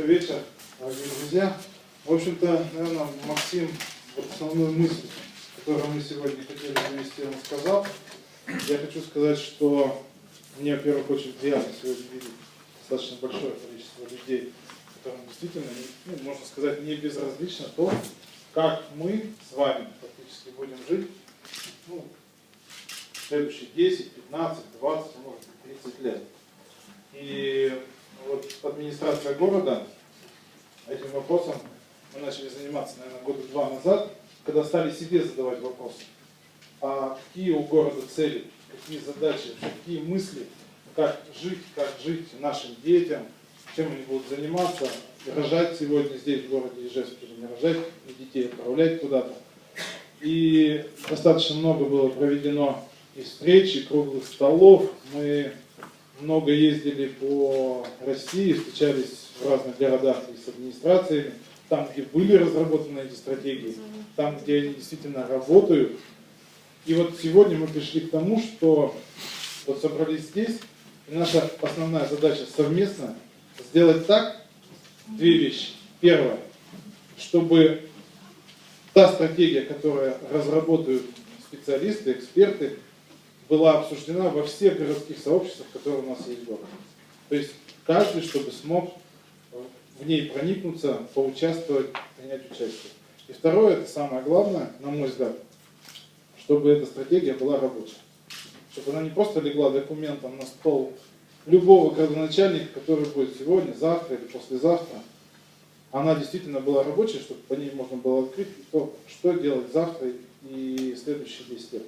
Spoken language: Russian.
Добрый вечер, дорогие друзья. В общем-то, наверное, Максим вот основную мысль, которую мы сегодня хотели донести, он сказал. Я хочу сказать, что мне, в первую очередь, приятно сегодня видеть достаточно большое количество людей, которым действительно, можно сказать, не безразлично то, как мы с вами фактически будем жить в следующие 10, 15, 20, может быть, 30 лет. И вот администрация города этим вопросом мы начали заниматься, наверное, года 2 назад, когда стали себе задавать вопросы, а какие у города цели, какие задачи, какие мысли, как жить нашим детям, чем они будут заниматься, рожать сегодня здесь, в городе Ижевске, или не рожать, и детей отправлять куда-то. И достаточно много было проведено и встреч, и круглых столов. Мы много ездили по России, встречались в разных городах и с администрациями, там, где были разработаны эти стратегии, там, где они действительно работают. И вот сегодня мы пришли к тому, что вот собрались здесь, и наша основная задача совместно сделать так, две вещи. Первое, чтобы та стратегия, которую разработают специалисты, эксперты, была обсуждена во всех городских сообществах, которые у нас есть в городе. То есть каждый, чтобы смог в ней проникнуться, поучаствовать, принять участие. И второе, это самое главное, на мой взгляд, чтобы эта стратегия была рабочей. Чтобы она не просто легла документом на стол любого градоначальника, который будет сегодня, завтра или послезавтра. Она действительно была рабочей, чтобы по ней можно было открыть то, что делать завтра и следующие 10 лет.